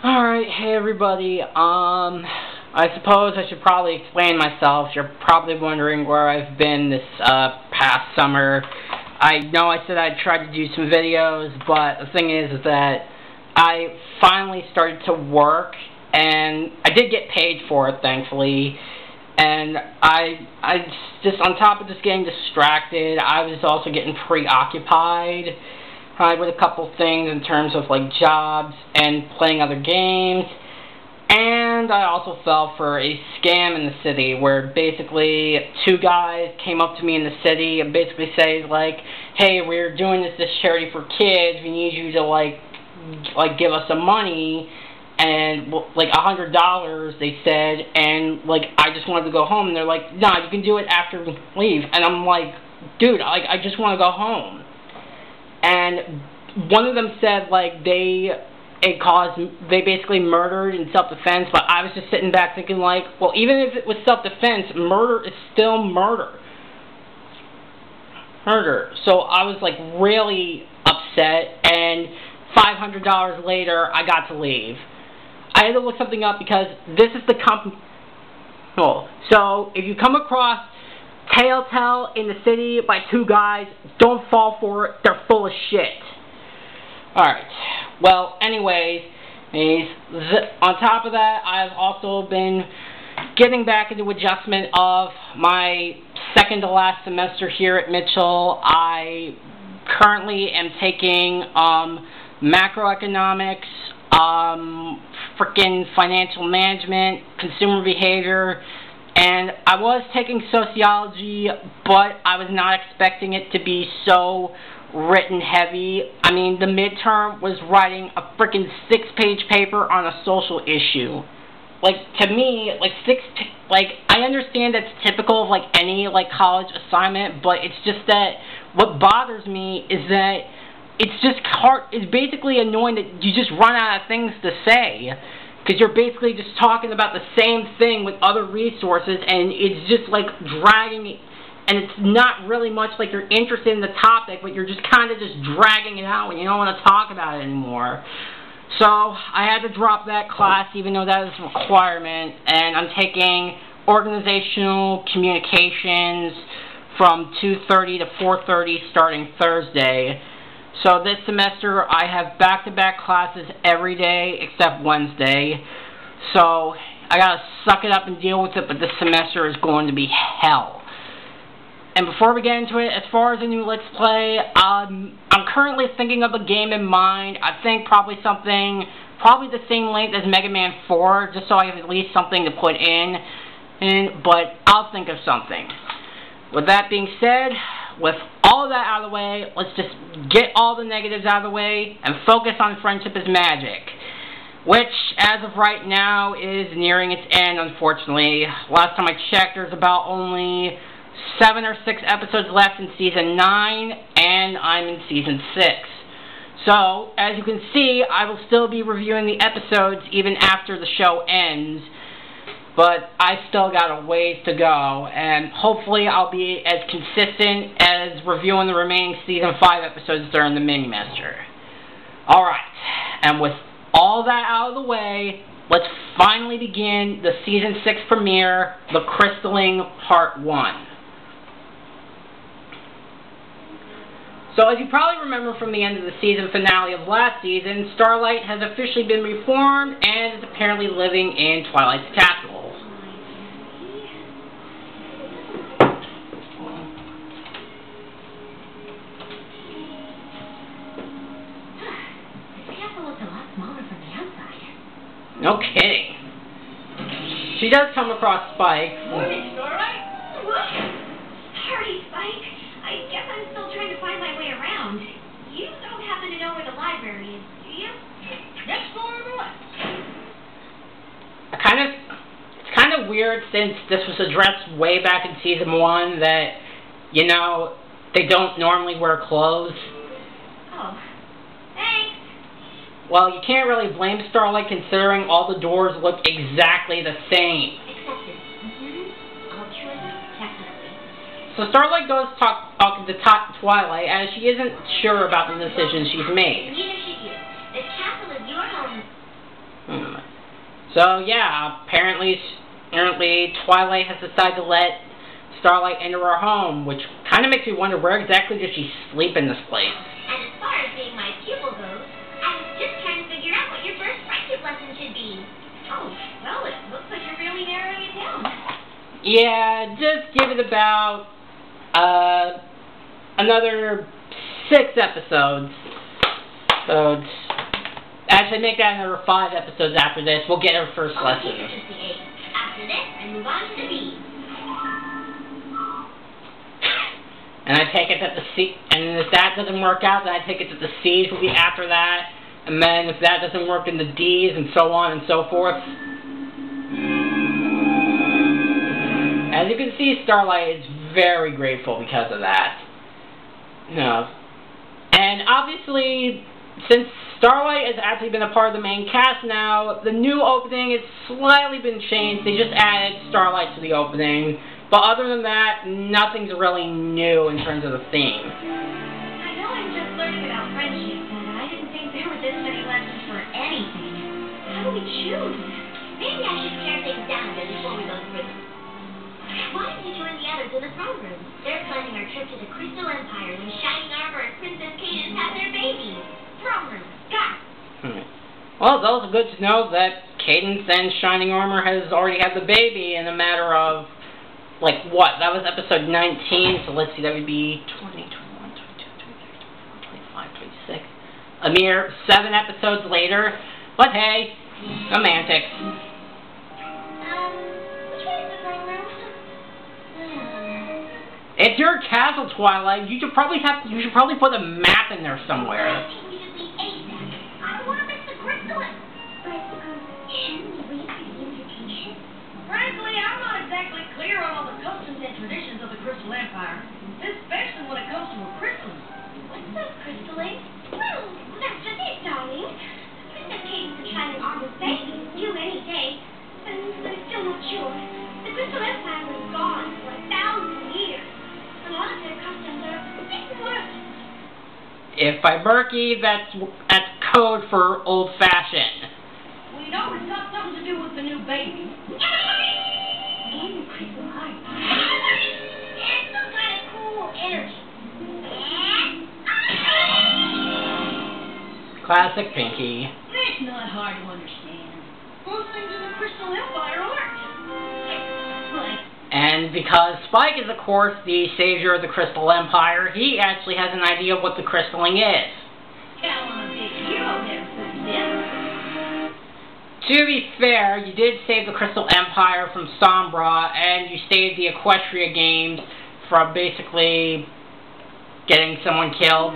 Alright, hey everybody, I suppose I should probably explain myself. You're probably wondering where I've been this, past summer. I know I said I'd try to do some videos, but the thing is that I finally started to work, and I did get paid for it, thankfully, and I just, on top of just getting distracted, I was also getting preoccupied with a couple things in terms of like jobs and playing other games, and I also fell for a scam in the city where basically two guys came up to me in the city and basically say like, hey, we're doing this charity for kids, we need you to like give us some money, and like $100 they said, and like I just wanted to go home, and they're like, nah, you can do it after we leave, and I'm like, dude, I just want to go home. And one of them said like they basically murdered in self-defense, but I was just sitting back thinking like, well, even if it was self-defense, murder is still murder. So I was like really upset, and $500 later I got to leave. I had to look something up because this is the company. So if you come across Telltale in the City by two guys, don't fall for it, they're full of shit. Alright, well, anyways, on top of that, I've also been getting back into adjustment of my second to last semester here at Mitchell. I currently am taking macroeconomics, freaking financial management, consumer behavior, and I was taking sociology, but I was not expecting it to be so written heavy. I mean, the midterm was writing a freaking 6-page paper on a social issue. Like, to me, like, I understand that's typical of, like, any, like, college assignment, but it's just that what bothers me is that it's just hard, it's basically annoying that you just run out of things to say. Because you're basically just talking about the same thing with other resources, and it's just like dragging it, and it's not really much like you're interested in the topic, but you're just kind of just dragging it out and you don't want to talk about it anymore. So I had to drop that class, even though that is a requirement, and I'm taking organizational communications from 2:30 to 4:30 starting Thursday. So this semester I have back-to-back classes every day except Wednesday. So I gotta suck it up and deal with it, but this semester is going to be hell. And before we get into it, as far as a new Let's Play, I'm currently thinking of a game in mind. I think probably the same length as Mega Man 4, just so I have at least something to put in, but I'll think of something. With that being said, with all of that out of the way, let's just get all the negatives out of the way and focus on Friendship is Magic, which, as of right now, is nearing its end, unfortunately. Last time I checked, there's about only 7 or 6 episodes left in Season 9, and I'm in Season 6. So, as you can see, I will still be reviewing the episodes even after the show ends, but I still got a ways to go, and hopefully I'll be as consistent as reviewing the remaining Season 5 episodes during the mini-master. Alright, and with all that out of the way, let's finally begin the Season 6 premiere, The Crystalling Part 1. So as you probably remember from the end of the season finale of last season, Starlight has officially been reformed and is apparently living in Twilight's capital. No kidding. She does come across Spike. Morning, Starlight. What? Sorry, Spike. I guess I'm still trying to find my way around. You don't happen to know where the library is, do you? Next door on the left. It's kind of weird, since this was addressed way back in Season 1 that, you know, they don't normally wear clothes. Oh. Thanks. Well, you can't really blame Starlight considering all the doors look exactly the same. So Starlight goes talking to Twilight, as she isn't sure about the decision she's made. Neither should you. This castle is your home. So yeah, apparently Twilight has decided to let Starlight into her home, which kind of makes me wonder where exactly does she sleep in this place. And as far as being my pupil goes, I was just trying to figure out what your first friendship lesson should be. Oh, well, it looks like you're really narrowing it down. Yeah, just give it about another 6 episodes. So actually, make that another 5 episodes after this. We'll get her first lesson. After this, I move on to the B. And I take it that the C, and if that doesn't work out, then I take it that the C's will be after that. And then if that doesn't work, then the D's, and so on and so forth. As you can see, Starlight is very grateful because of that. No. And obviously, since Starlight has actually been a part of the main cast now, the new opening has slightly been changed. They just added Starlight to the opening. But other than that, nothing's really new in terms of the theme. I know I'm just learning about friendship, but I didn't think there were this many lessons for anything. How do we choose? Maybe I should pare things down a bit before we go through them. Why don't you join the others in the throne room? They're planning our trip to the Crystal Empire when Shining Armor and Princess Cadence have their babies. Throne room, go! Well, it's also good to know that Cadence and Shining Armor has already had the baby in a matter of, like, what? That was episode 19, so let's see, that would be 20, 21, 22, 23, 24, 25, 26. A mere 7 episodes later. But hey, semantics. Which way is the throne room? It's your castle, Twilight. You should probably put a map in there somewhere. I think we should leave ASAP. I don't want to miss the crystal. But, shouldn't we wait for the invitation? Frankly, I'm not exactly clear on all the customs and traditions of the Crystal Empire, especially when it comes to a crystal. What's the crystaling? Well, that's just it, darling. Princess Cadence and Shining Armor's baby is due any day, and we're still not sure. The Crystal Empire was gone for 1,000 years. A lot of their customs are a bit more... If by murky, that's code for old-fashioned. We know it's got something to do with the new baby. And the crystal heart. And some kind of cool energy. Classic Pinky. It's not hard to understand. Most things in the Crystal Empire aren't. Like, And because Spike is, of course, the savior of the Crystal Empire, he actually has an idea of what the crystalling is. hell, I'm a big hero there, Princess. To be fair, you did save the Crystal Empire from Sombra, and you saved the Equestria Games from basically getting someone killed.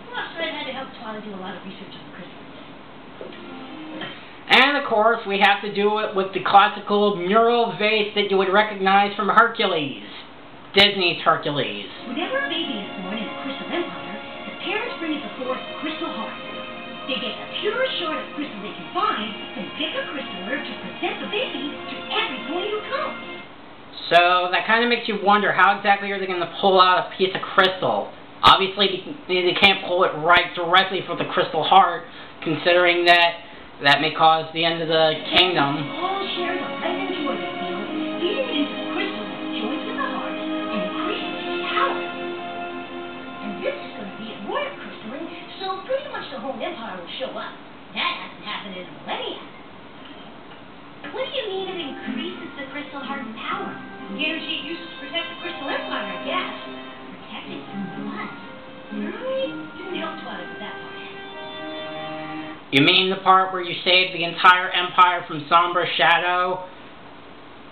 Plus, Fred had to help Twilight do a lot of research on the crystals. And of course, we have to do it with the classical mural vase that you would recognize from Hercules. Disney's Hercules. Whenever a baby is born in the Crystal Empire, the parents bring it before a crystal heart. They get the purest shard of crystal they can find, and pick a crystal herb to present the baby to everybody who comes. So that kind of makes you wonder, how exactly are they going to pull out a piece of crystal? Obviously, they can't pull it right directly from the crystal heart, considering that may cause the end of the kingdom. All share the lemon joy they feel, feeding into the crystal that joins with the heart and increases its power. And this is going to be a royal crystalling, so pretty much the whole empire will show up. That hasn't happened in a millennia. What do you mean it increases the crystal heart's power? Guaranteed uses to protect the Crystal Empire, I guess. Protected from what? I didn't help Twilight with that part. You mean the part where you saved the entire empire from Sombra's shadow?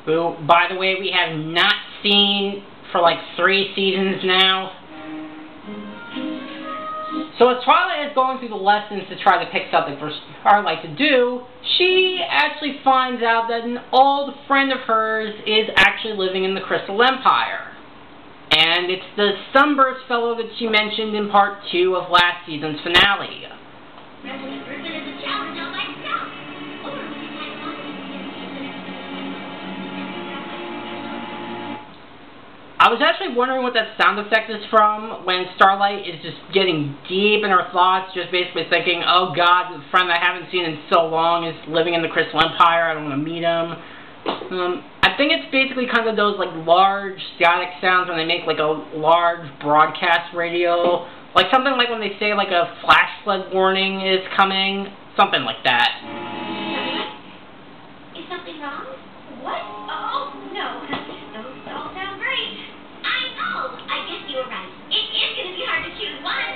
Who, by the way, we have not seen for like 3 seasons now. So as Twilight is going through the lessons to try to pick something for Starlight to do, she actually finds out that an old friend of hers is actually living in the Crystal Empire. And it's the Sunburst fellow that she mentioned in part 2 of last season's finale. Resident Griffin is a challenge on myself. Or we can tag along with I was actually wondering what that sound effect is from when Starlight is just getting deep in her thoughts, just basically thinking, oh God, the friend I haven't seen in so long is living in the Crystal Empire, I don't want to meet him. I think it's basically kind of those like large static sounds when they make like a large broadcast radio. Like something like when they say like a flash flood warning is coming, something like that. Is something wrong? What? Oh, no. Those all sound great. I know. I guess you were right. It is going to be hard to choose one.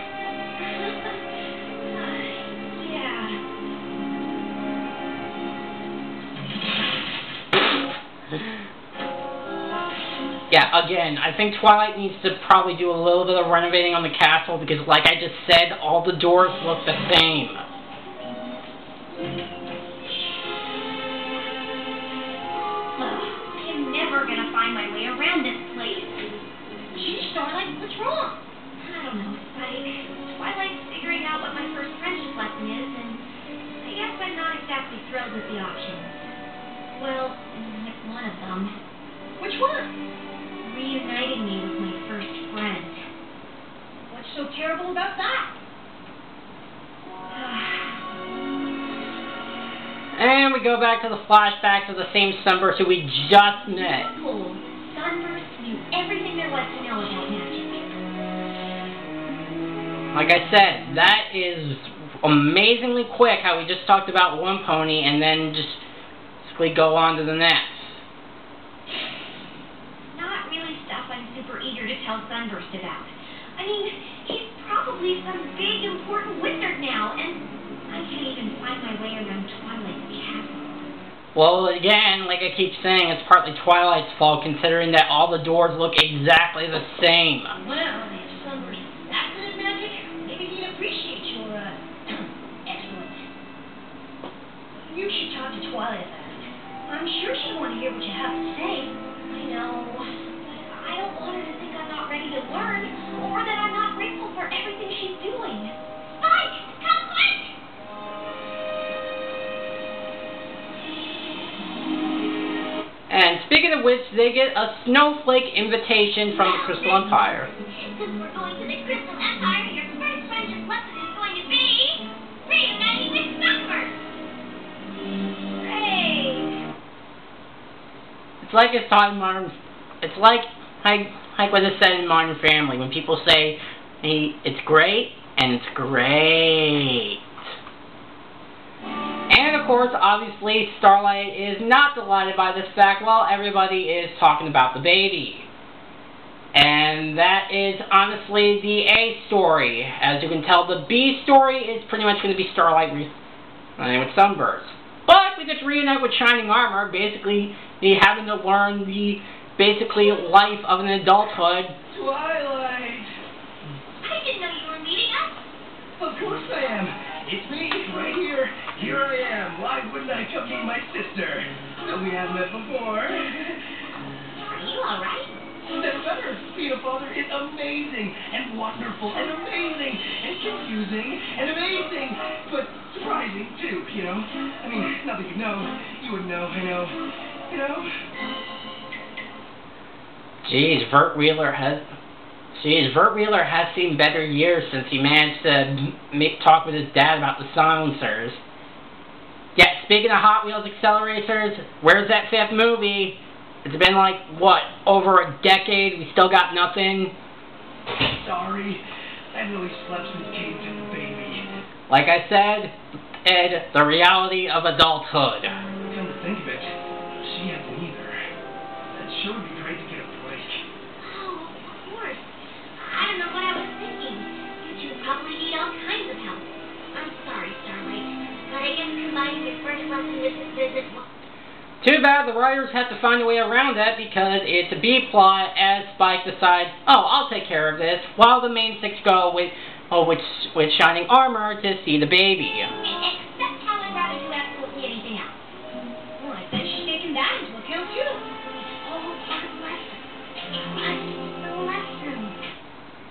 Yeah, again, I think Twilight needs to probably do a little bit of renovating on the castle because, like I just said, all the doors look the same. I'm never going to find my way around this place. Gee, Starlight, what's wrong? I don't know, Spike. Twilight's figuring out what my first friendship lesson is, and I guess I'm not exactly thrilled with the options. Well, it's one of them. Which one? Reuniting me with my first friend. What's so terrible about that? And we go back to the flashbacks of the same Sunburst who we just met. Cool. Sunburst knew everything there was to know about magic. Like I said, that is amazingly quick how we just talked about one pony and then just basically go on to the next. Not really stuff I'm super eager to tell Sunburst about. I mean, he's probably some big important wizard now, and I can't even find my way around Twilight's castle. Well, again, like I keep saying, it's partly Twilight's fault considering that all the doors look exactly the same. Well, if Sunburst is that good at magic, maybe he'd appreciate your, excellence. You should talk to Twilight about it. I'm sure she'd want to hear what you have to say. I know. I don't want her to think I'm not ready to learn, or that I'm not grateful for everything she's doing. Spike! Come quick! And speaking of which, they get a snowflake invitation from the Crystal Empire. Since we're going to the Crystal Empire, your first friendship lesson is going to be reuniting with Sunburst. Great. It's like it's taught in Modern. It's like what is said in Modern Family when people say, "Hey, it's great," and it's great. And of course, obviously, Starlight is not delighted by this fact while everybody is talking about the baby. And that is honestly the A story. As you can tell, the B story is pretty much going to be Starlight reuniting with Sunburst. But we get to reunite with Shining Armor, basically having to learn the basically life of an adulthood. Twilight! I didn't know you were meeting us. Of course I am. It's me, right here. Here I am. Why wouldn't I come meet my sister? Though we haven't met before. Are you alright? That's better. Being a father is amazing and wonderful and amazing and confusing and amazing, but surprising too, you know? I mean, not that you know. You would know, I know. You know? Jeez, Vert Wheeler has seen better years since he managed to talk with his dad about the silencers. Yeah, speaking of Hot Wheels accelerators, where's that fifth movie? It's been like, what, over a decade? We still got nothing? Sorry. I really slept since Kate took the baby. Like I said, Ed, the reality of adulthood. Come to think of it, she hasn't either. That sure would be great to get a break. Oh, of course. I don't know what I was thinking. You two probably need all kinds of help. I'm sorry, Starlight, but I guess combining your first lesson with this visit... Too bad the writers have to find a way around that because it's a B-plot as Spike decides, oh, I'll take care of this, while the main six go with Shining Armor to see the baby. Except how I'd rather do absolutely anything else. Well, I bet she's taking that into account, too. Oh, part of lesson. The lesson.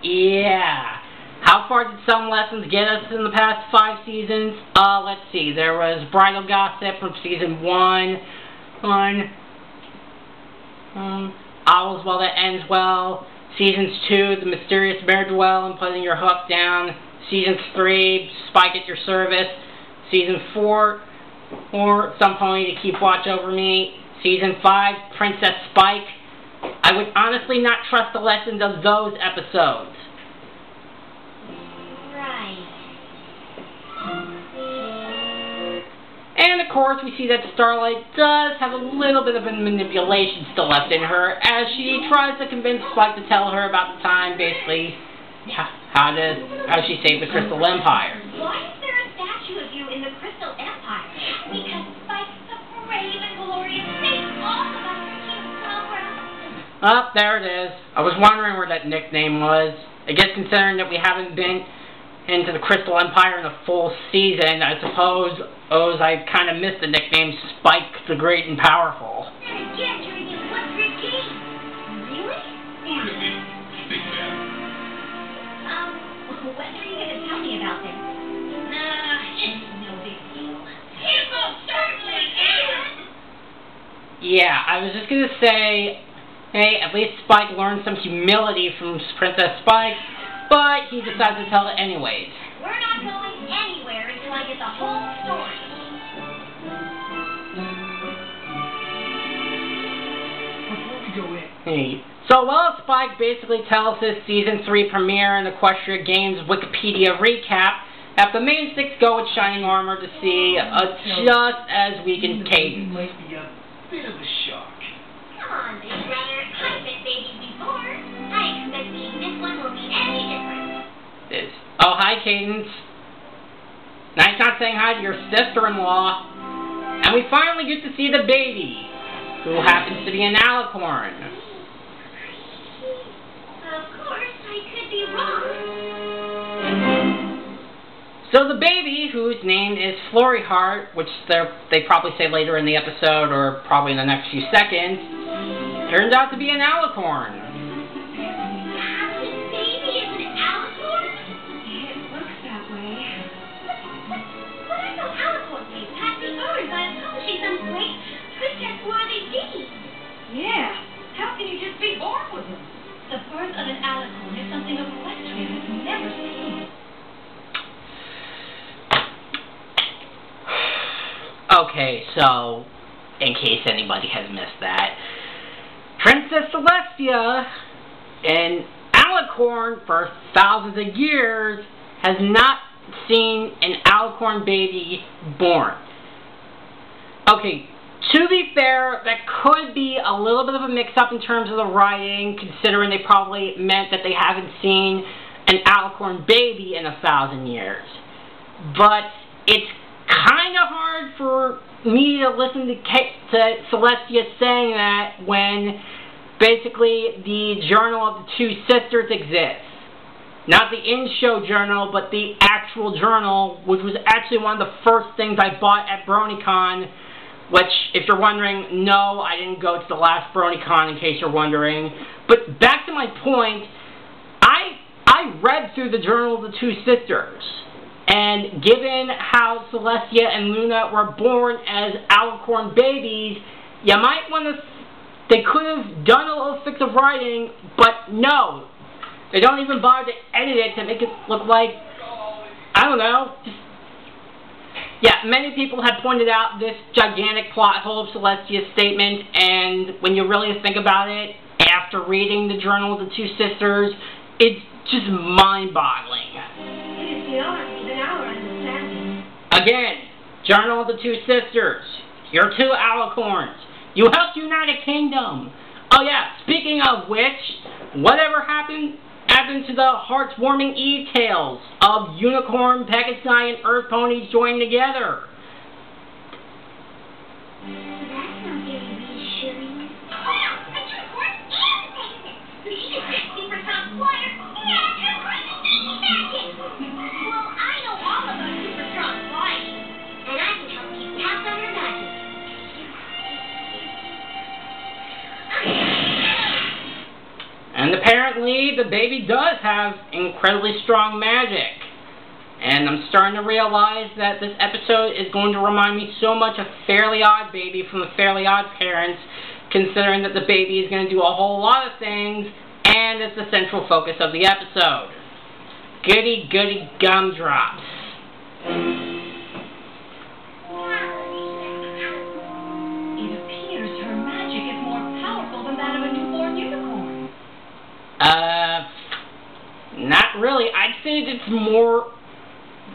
Yeah. How far did some lessons get us in the past 5 seasons? Let's see. There was Bridal Gossip from season 1. All's Well That Ends Well. Seasons 2, The Mysterious Bear-Dwell and Putting Your Hook Down. Season 3, Spike at Your Service. Season 4, or Some Pony to Keep Watch Over Me. Season 5, Princess Spike. I would honestly not trust the lessons of those episodes. Right. And of course, we see that Starlight does have a little bit of a manipulation still left in her, as she tries to convince Spike to tell her about the time, basically, how she saved the Crystal Empire. Why is there a statue of you in the Crystal Empire? Because Spike's the brave and glorious saved all of us from King Cobra. Oh, there it is. I was wondering where that nickname was. I guess considering that we haven't been into the Crystal Empire in a full season, I suppose I kind of missed the nickname Spike the Great and Powerful. And again, turning in one for king. Really? Look at me, big man. When are you going to tell me about this? Nah, it's no big deal. It most certainly is! Yeah, I was just going to say, hey, at least Spike learned some humility from Princess Spike, but he decided to tell it anyways. We're not going anywhere until I get the whole story. Before we go in, Hey. So while Spike basically tells his Season 3 premiere and Equestria Games Wikipedia recap, have the main six go with shining armor to see just as weakened Cadence. might be a bit of a shock. Come on, Big Brother. I've met babies before. I expect seeing this one will be any different. Oh, hi, Cadence. Nice not saying hi to your sister-in-law. And we finally get to see the baby, who happens to be an alicorn. Of course, I could be wrong. So the baby, whose name is Flurry Heart, which they probably say later in the episode, or probably in the next few seconds, turns out to be an alicorn. This baby is an alicorn? It looks that way. But I know alicorn babies have been earned by accomplishing some great princess-worthy deeds. Yeah. How can you just be born with them? The birth of an alicorn is something Equestria has never seen. Okay, so, in case anybody has missed that, Princess Celestia, an alicorn for thousands of years, has not seen an alicorn baby born. Okay, to be fair, that could be a little bit of a mix-up in terms of the writing, considering they probably meant that they haven't seen an alicorn baby in 1,000 years. But it's kind of hard for me to listen to Celestia saying that when basically the Journal of the Two Sisters exists. Not the in-show journal, but the actual journal, which was actually one of the first things I bought at BronyCon, which, if you're wondering, no, I didn't go to the last BronyCon, in case you're wondering. But back to my point, I read through the Journal of the Two Sisters. And given how Celestia and Luna were born as alicorn babies, you might want to... They could have done a little fix of writing, but no. They don't even bother to edit it to make it look like, I don't know. Yeah, many people have pointed out this gigantic plot hole of Celestia's statement, and when you really think about it, after reading the Journal of the Two Sisters, it's just mind-boggling. It is beyond even our understanding. Again, Journal of the Two Sisters. You're two alicorns. You helped unite a kingdom. Oh yeah, speaking of which, whatever happened to the heartwarming e-tales of Unicorn, Pegasi, and Earth Ponies joining together? That's not very reassuring. Well, a unicorn and Pegasus. She can make super strong flyers and unicorn magic. Well, I know all about super strong flying, and I can help you pass on her magic. And apparently, the baby does have incredibly strong magic. And I'm starting to realize that this episode is going to remind me so much of Fairly Odd Baby from the Fairly Odd Parents, considering that the baby is going to do a whole lot of things, and it's the central focus of the episode. Goody, goody gumdrops. It appears her magic is more powerful than that of a newborn unicorn. Not really. I'd say it's more,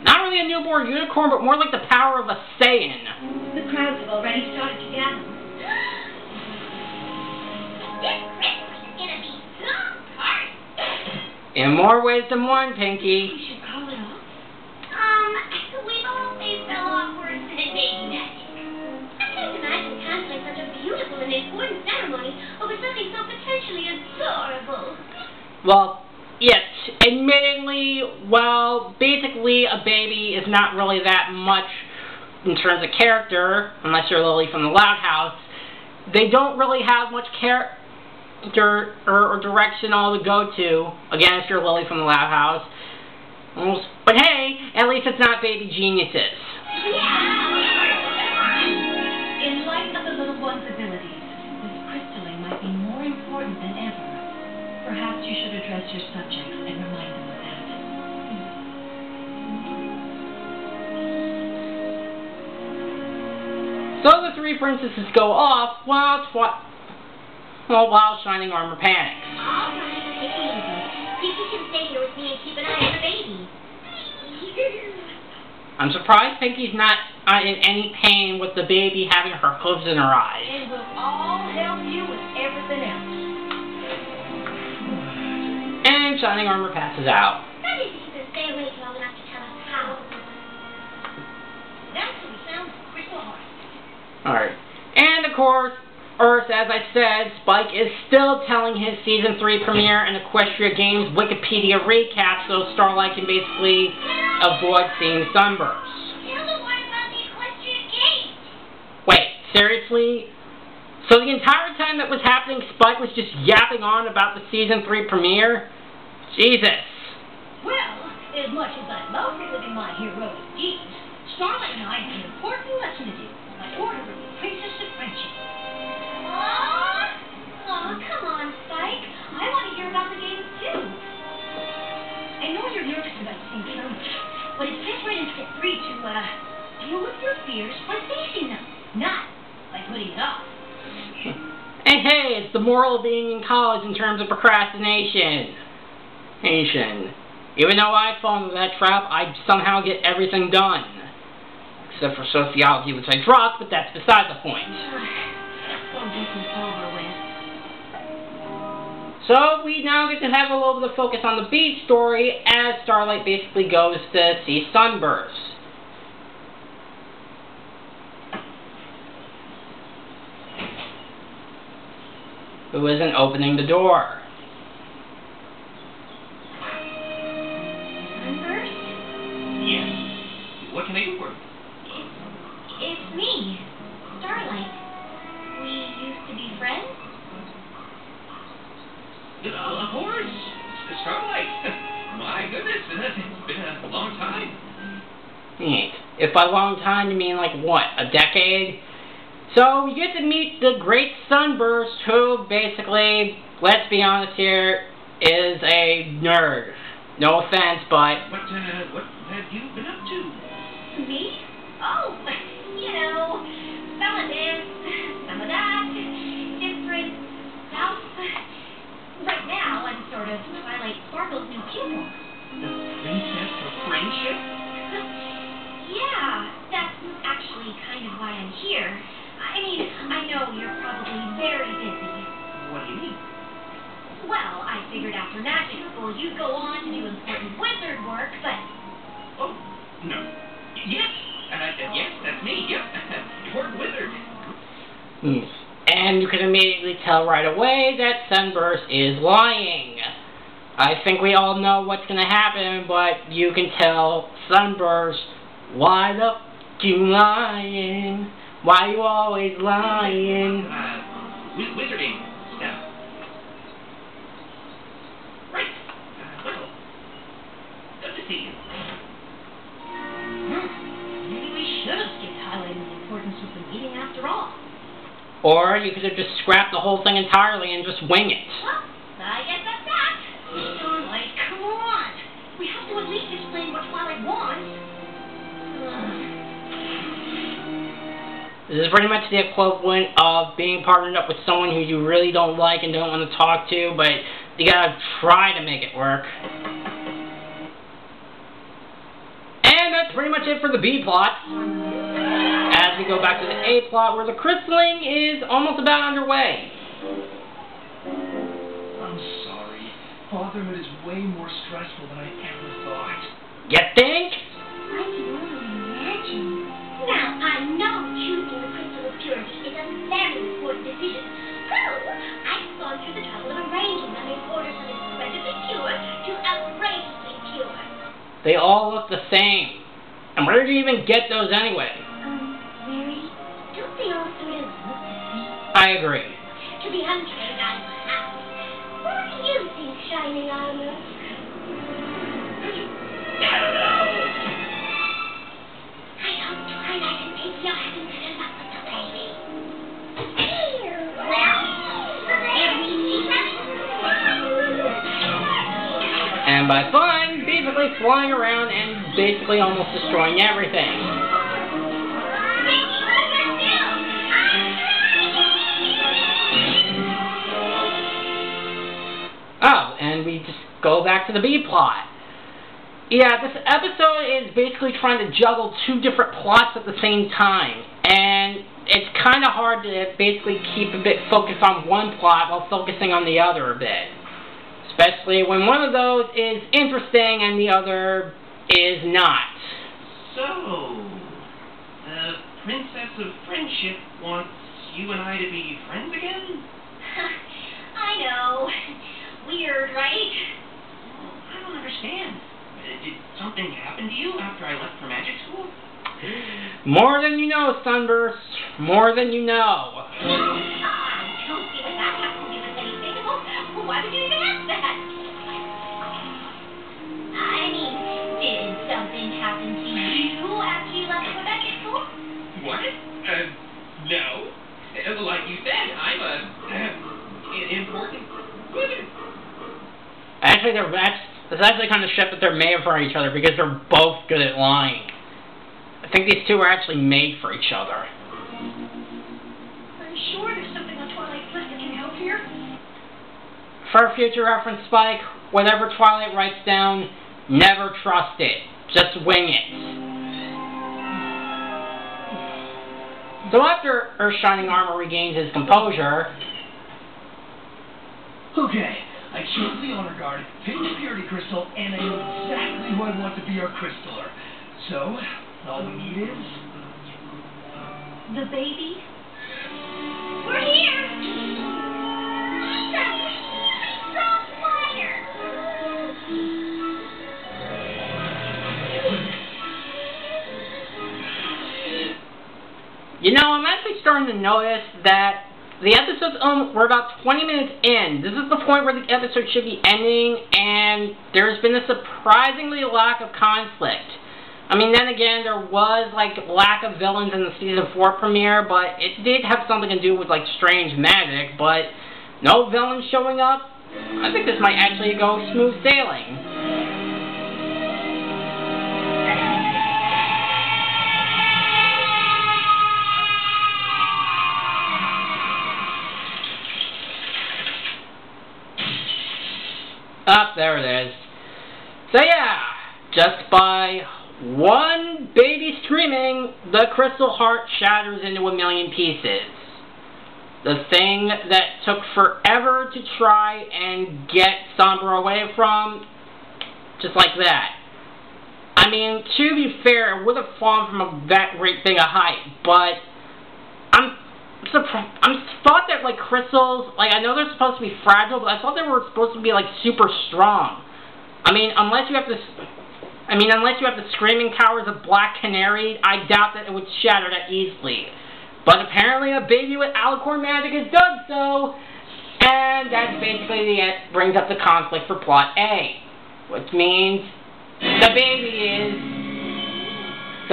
not really a newborn unicorn, but more like the power of a Saiyan. The crowds have already started to gather. This Christmas is gonna be so hard. In more ways than one, Pinky. We should call it off. We've always fell off worse than baby magic. I can't imagine canceling such a beautiful and important ceremony over something so potentially adorable. Well, yes, admittingly, well, basically a baby is not really that much in terms of character, unless you're Lily from the Loud House. They don't really have much character or direction all to go to, again, if you're Lily from the Loud House. But hey, at least it's not baby geniuses. In light of the little one's abilities, this crystalling might be more important than ever. Perhaps you should address your subjects and remind them of that. So the three princesses go off while Shining Armor panics. All right, take it easy. Pinky can stay here with me and keep an eye on the baby. I'm surprised Pinky's not in any pain with the baby having her hooves in her eyes. And we'll all help you with everything else. And Shining Armor passes out. That is, if you can stay awake long enough to tell us how. That's what we found Crystal Heart. Alright. And of course, Earth, as I said, Spike is still telling his Season 3 premiere and Equestria Games Wikipedia recap so Starlight can basically avoid seeing sunbursts. Tell them what about the Equestria Games? Wait, seriously? So the entire time that was happening, Spike was just yapping on about the Season 3 premiere? Jesus. Well, as much as I love reliving my heroic deeds, Starlight and I have an important lesson to do by order of the Princess of Friendship. Aw, come on, Spike. I want to hear about the games too. I know you're nervous about seeing so much, but it fits right in step 3 to, deal with your fears by facing them, not by putting it off. And hey, it's the moral of being in college in terms of procrastination. Even though I fall into that trap, I somehow get everything done. Except for sociology, which I dropped, but that's beside the point. So we now get to have a little bit of focus on the beach story as Starlight basically goes to see Sunburst. Who isn't opening the door? Sunburst? Yes. What can I do for you? It's me, Starlight. We used to be friends? Of course. Starlight. My goodness, it's been a long time. If by long time you mean like what, a decade? So you get to meet the great Sunburst, who basically, let's be honest here, is a nerd. No offense, but... What have you been up to? Me? Oh, you know, some of this, some of that, different stuff. Right now, I'm sort of Twilight Sparkle's new pupil. The Princess of Friendship? Yeah, that's actually kind of why I'm here. I mean, I know you're probably very busy. What do you mean? Well, I figured after magic school you'd go on to do important wizard work, but... Oh, no. Yes. Yes, that's me. Yep. Important wizard. And you can immediately tell right away that Sunburst is lying. I think we all know what's going to happen, but you can tell Sunburst, why the f*** you lying? Why you always lying? Wizarding stuff. Right. Well, good to see you. Maybe we should have skipped highlighting the importance of the meeting after all. Or you could have just scrapped the whole thing entirely and just wing it. Well, I guess that's that. Starlight, come on. We have to at least explain what Twilight wants. This is pretty much the equivalent of being partnered up with someone who you really don't like and don't want to talk to, but you gotta try to make it work. And that's pretty much it for the B plot. As we go back to the A plot, where the crystalling is almost about underway. I'm sorry. Fatherhood is way more stressful than I ever thought. You think? I can only imagine. Now, I know choosing the crystal of purity is a very important decision. So, I've gone through the trouble of arranging them in order from incredibly pure to outrageously pure. They all look the same. And where did you even get those anyway? Mary, don't they all sort of look the same? I agree. To the untrained eye, perhaps. What do you think, Shining Armor? I don't know. I hope Twilight and Pinky are having better luck with the baby. And by fun, basically flying around and basically almost destroying everything. Oh, and we just go back to the B plot. Yeah, this episode is basically trying to juggle two different plots at the same time, and it's kind of hard to basically keep a bit focused on one plot while focusing on the other a bit. Especially when one of those is interesting and the other is not. So, the Princess of Friendship wants you and I to be friends again? I know. Weird, right? Well, I don't understand. Did something happen to you after I left for magic school? More than you know, Sunburst. More than you know. Don't feel like that has to do with anything. Well, why would you even ask that? I mean, did something happen to you after you left for magic school? What? No. Like you said, I'm an important wizard. Actually, it's actually kind of shit that they're made for each other because they're both good at lying. I think these two are actually made for each other. Are you sure there's something on Twilight's list that can help here? For future reference, Spike, whatever Twilight writes down, never trust it. Just wing it. So after Earth's Shining Armor regains his composure... Okay, I chose the Honor Guard, picked the Purity Crystal, and I know exactly who I want to be our crystaller. So, all we need is... The baby? We're here! Stop fire! You know, I'm actually starting to notice that the episode's we're about 20 minutes in. This is the point where the episode should be ending, and there's been a surprisingly lack of conflict. I mean, then again, there was, like, lack of villains in the Season 4 premiere, but it did have something to do with, like, strange magic, but no villains showing up. I think this might actually go smooth sailing. Up, there it is. So yeah, just by one baby screaming, the crystal heart shatters into a million pieces. The thing that took forever to try and get Sombra away from, just like that. I mean, to be fair, it would have fallen from that great thing of height, but I'm thought that, like, crystals, like, I know they're supposed to be fragile, but I thought they were supposed to be, like, super strong. I mean, unless you have the screaming towers of Black Canary, I doubt that it would shatter that easily. But apparently a baby with alicorn magic has done so, and that's basically brings up the conflict for plot A, which means the baby is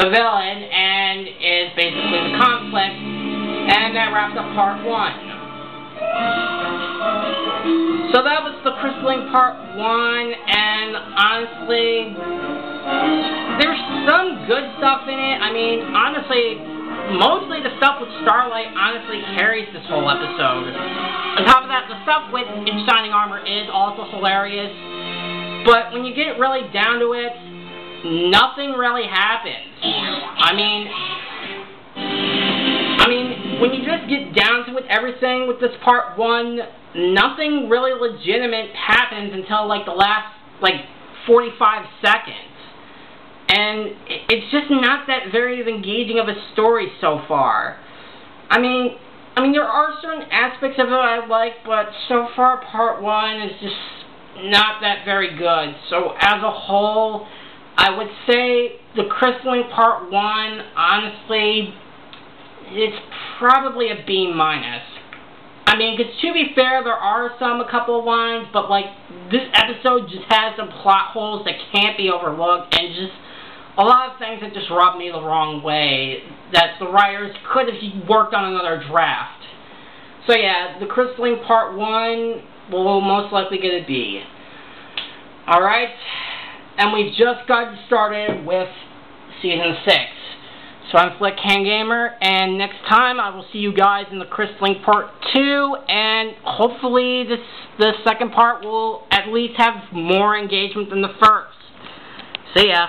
the villain and is basically the conflict And that wraps up part 1. So that was the crystalline part 1, and honestly, there's some good stuff in it. I mean, honestly, mostly the stuff with Starlight honestly carries this whole episode. On top of that, the stuff with its shining armor is also hilarious, but when you get really down to it, nothing really happens. I mean, when you just get down to it, everything with this part 1, nothing really legitimate happens until like the last 45 seconds. And it's just not that very engaging of a story so far. I mean, there are certain aspects of it I like, but so far part 1 is just not that very good. So as a whole, I would say the crystalline part 1, honestly, it's probably a B-. I mean, because to be fair, there are a couple of lines, but like, this episode just has some plot holes that can't be overlooked, and just a lot of things that just rub me the wrong way, that the writers could have worked on another draft. So yeah, the crystalline part 1 will most likely get a B. Alright, and we've just gotten started with Season 6. So I'm Flick Hand Gamer, and next time I will see you guys in the crystalline part 2, and hopefully the second part will at least have more engagement than the first. See ya.